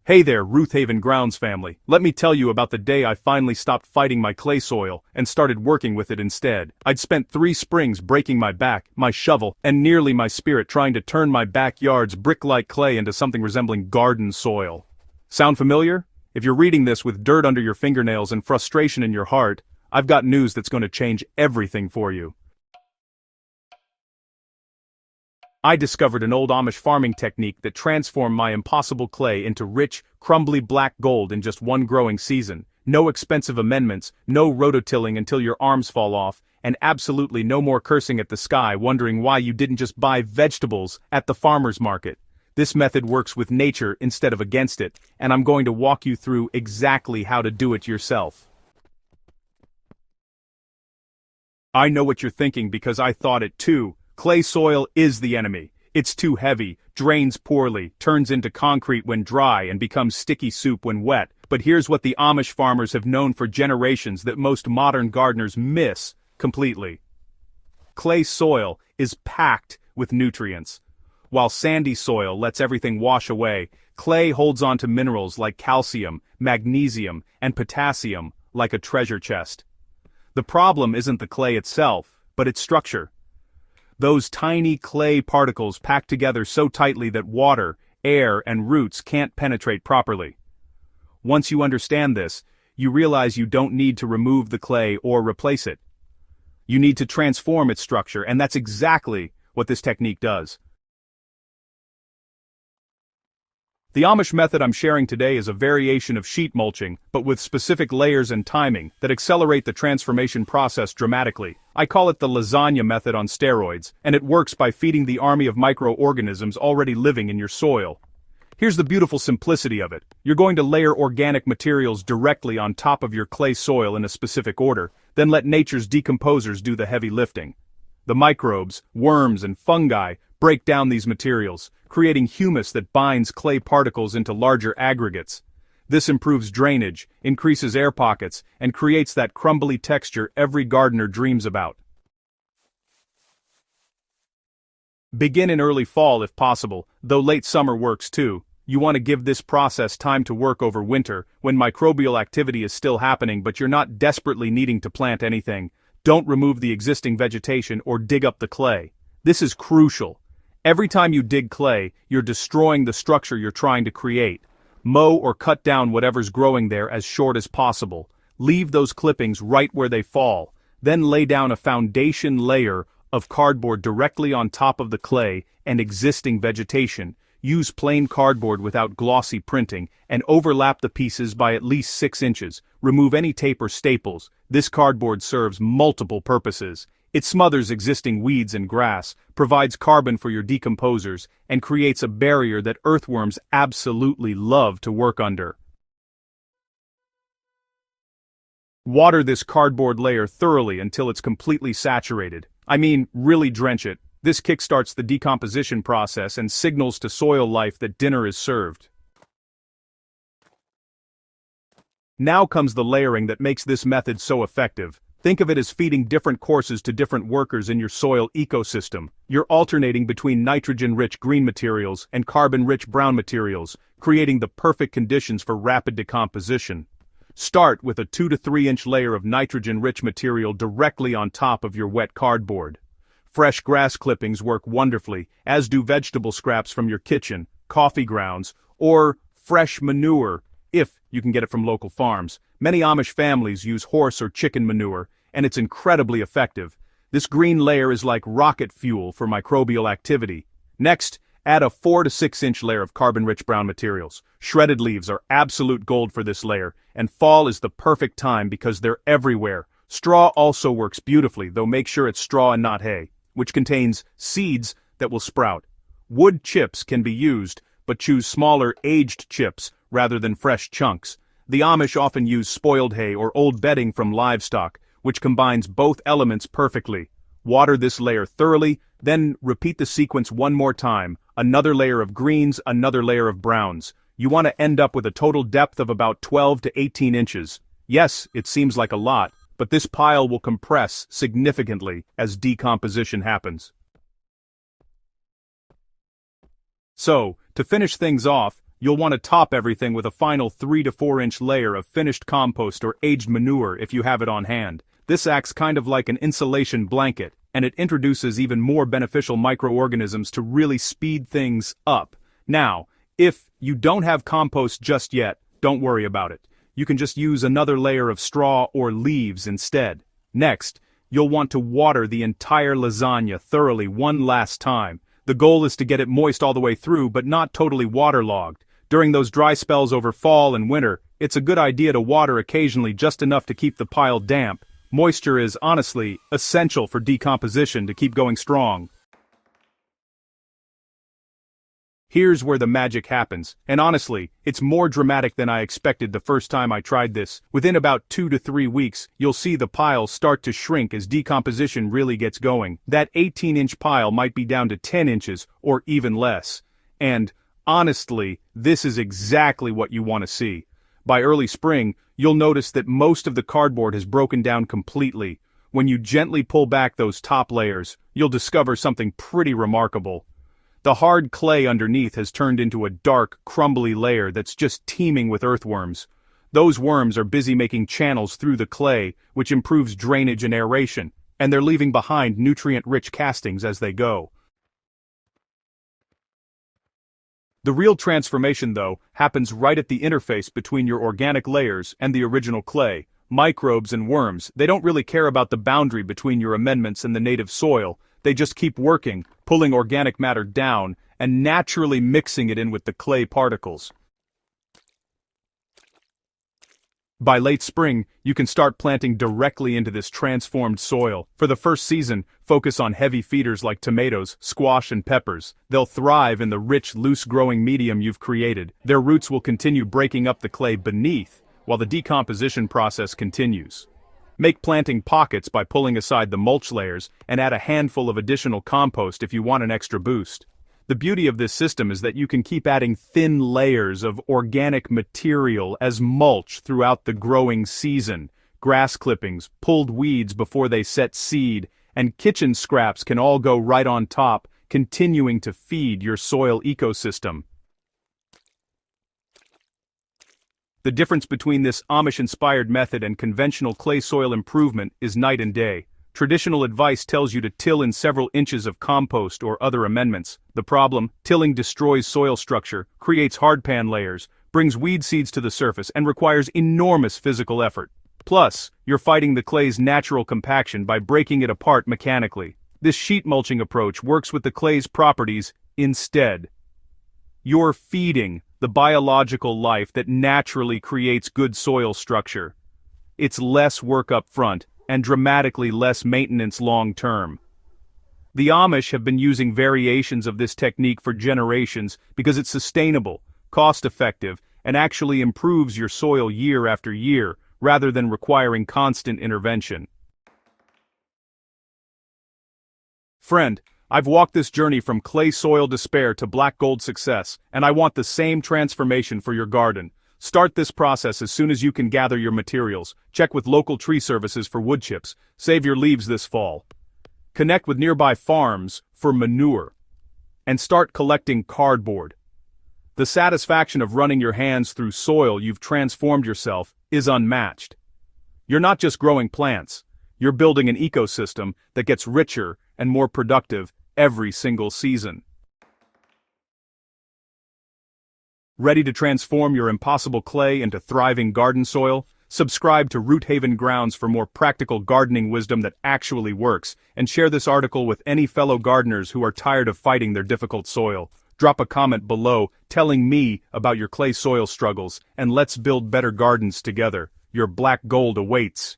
Hey there, Ruthhaven Grounds family. Let me tell you about the day I finally stopped fighting my clay soil and started working with it instead. I'd spent 3 springs breaking my back, my shovel, and nearly my spirit trying to turn my backyard's brick-like clay into something resembling garden soil. Sound familiar? If you're reading this with dirt under your fingernails and frustration in your heart, I've got news that's going to change everything for you. I discovered an old Amish farming technique that transformed my impossible clay into rich, crumbly black gold in just one growing season. No expensive amendments, no rototilling until your arms fall off, and absolutely no more cursing at the sky wondering why you didn't just buy vegetables at the farmer's market. This method works with nature instead of against it, and I'm going to walk you through exactly how to do it yourself. I know what you're thinking because I thought it too. Clay soil is the enemy. It's too heavy, drains poorly, turns into concrete when dry and becomes sticky soup when wet. But here's what the Amish farmers have known for generations that most modern gardeners miss completely. Clay soil is packed with nutrients. While sandy soil lets everything wash away, clay holds on to minerals like calcium, magnesium, and potassium like a treasure chest. The problem isn't the clay itself, but its structure. Those tiny clay particles packed together so tightly that water, air, and roots can't penetrate properly. Once you understand this, you realize you don't need to remove the clay or replace it. You need to transform its structure, and that's exactly what this technique does. The Amish method I'm sharing today is a variation of sheet mulching, but with specific layers and timing that accelerate the transformation process dramatically. I call it the lasagna method on steroids, and it works by feeding the army of microorganisms already living in your soil. Here's the beautiful simplicity of it. You're going to layer organic materials directly on top of your clay soil in a specific order, then let nature's decomposers do the heavy lifting. The microbes, worms, and fungi break down these materials, creating humus that binds clay particles into larger aggregates. This improves drainage, increases air pockets, and creates that crumbly texture every gardener dreams about. Begin in early fall if possible, though late summer works too. You want to give this process time to work over winter, when microbial activity is still happening but you're not desperately needing to plant anything. Don't remove the existing vegetation or dig up the clay. This is crucial. Every time you dig clay, you're destroying the structure you're trying to create. Mow or cut down whatever's growing there as short as possible. Leave those clippings right where they fall. Then lay down a foundation layer of cardboard directly on top of the clay and existing vegetation. Use plain cardboard without glossy printing, and overlap the pieces by at least 6 inches. Remove any tape or staples. This cardboard serves multiple purposes. It smothers existing weeds and grass, provides carbon for your decomposers, and creates a barrier that earthworms absolutely love to work under. Water this cardboard layer thoroughly until it's completely saturated. I mean, really drench it. This kickstarts the decomposition process and signals to soil life that dinner is served. Now comes the layering that makes this method so effective. Think of it as feeding different courses to different workers in your soil ecosystem. You're alternating between nitrogen-rich green materials and carbon-rich brown materials, creating the perfect conditions for rapid decomposition. Start with a 2 to 3 inch layer of nitrogen-rich material directly on top of your wet cardboard. Fresh grass clippings work wonderfully, as do vegetable scraps from your kitchen, coffee grounds, or fresh manure, if you can get it from local farms. Many Amish families use horse or chicken manure, and it's incredibly effective. This green layer is like rocket fuel for microbial activity. Next, add a 4 to 6 inch layer of carbon-rich brown materials. Shredded leaves are absolute gold for this layer, and fall is the perfect time because they're everywhere. Straw also works beautifully, though make sure it's straw and not hay, which contains seeds that will sprout. Wood chips can be used, but choose smaller, aged chips rather than fresh chunks. The Amish often use spoiled hay or old bedding from livestock, which combines both elements perfectly. Water this layer thoroughly, then repeat the sequence one more time. Another layer of greens, another layer of browns. You want to end up with a total depth of about 12 to 18 inches. Yes, it seems like a lot, but this pile will compress significantly as decomposition happens. So, to finish things off, you'll want to top everything with a final 3 to 4 inch layer of finished compost or aged manure if you have it on hand. This acts kind of like an insulation blanket, and it introduces even more beneficial microorganisms to really speed things up. Now, if you don't have compost just yet, don't worry about it. You can just use another layer of straw or leaves instead. Next, you'll want to water the entire lasagna thoroughly one last time. The goal is to get it moist all the way through but not totally waterlogged. During those dry spells over fall and winter, it's a good idea to water occasionally just enough to keep the pile damp. Moisture is, honestly, essential for decomposition to keep going strong. Here's where the magic happens, and honestly, it's more dramatic than I expected the first time I tried this. Within about 2 to 3 weeks, you'll see the pile start to shrink as decomposition really gets going. That 18-inch pile might be down to 10 inches, or even less. And, honestly, this is exactly what you want to see. By early spring, you'll notice that most of the cardboard has broken down completely. When you gently pull back those top layers, you'll discover something pretty remarkable. The hard clay underneath has turned into a dark, crumbly layer that's just teeming with earthworms. Those worms are busy making channels through the clay, which improves drainage and aeration, and they're leaving behind nutrient-rich castings as they go. The real transformation, though, happens right at the interface between your organic layers and the original clay. Microbes and worms, they don't really care about the boundary between your amendments and the native soil. They just keep working, pulling organic matter down, and naturally mixing it in with the clay particles. By late spring, you can start planting directly into this transformed soil. For the first season, focus on heavy feeders like tomatoes, squash, and peppers. They'll thrive in the rich, loose-growing medium you've created. Their roots will continue breaking up the clay beneath, while the decomposition process continues. Make planting pockets by pulling aside the mulch layers and add a handful of additional compost if you want an extra boost. The beauty of this system is that you can keep adding thin layers of organic material as mulch throughout the growing season. Grass clippings, pulled weeds before they set seed, and kitchen scraps can all go right on top, continuing to feed your soil ecosystem. The difference between this Amish-inspired method and conventional clay soil improvement is night and day. Traditional advice tells you to till in several inches of compost or other amendments. The problem: tilling destroys soil structure, creates hardpan layers, brings weed seeds to the surface, and requires enormous physical effort. Plus, you're fighting the clay's natural compaction by breaking it apart mechanically. This sheet mulching approach works with the clay's properties instead. You're feeding the biological life that naturally creates good soil structure. It's less work up front, and dramatically less maintenance long term. The Amish have been using variations of this technique for generations because it's sustainable, cost-effective, and actually improves your soil year after year, rather than requiring constant intervention. Friend, I've walked this journey from clay soil despair to black gold success, and I want the same transformation for your garden. Start this process as soon as you can gather your materials. Check with local tree services for wood chips. Save your leaves this fall. Connect with nearby farms for manure. And start collecting cardboard. The satisfaction of running your hands through soil you've transformed yourself is unmatched. You're not just growing plants. You're building an ecosystem that gets richer and more productive every single season. Ready to transform your impossible clay into thriving garden soil? Subscribe to Root Haven Grounds for more practical gardening wisdom that actually works, and share this article with any fellow gardeners who are tired of fighting their difficult soil. Drop a comment below telling me about your clay soil struggles, and let's build better gardens together. Your black gold awaits.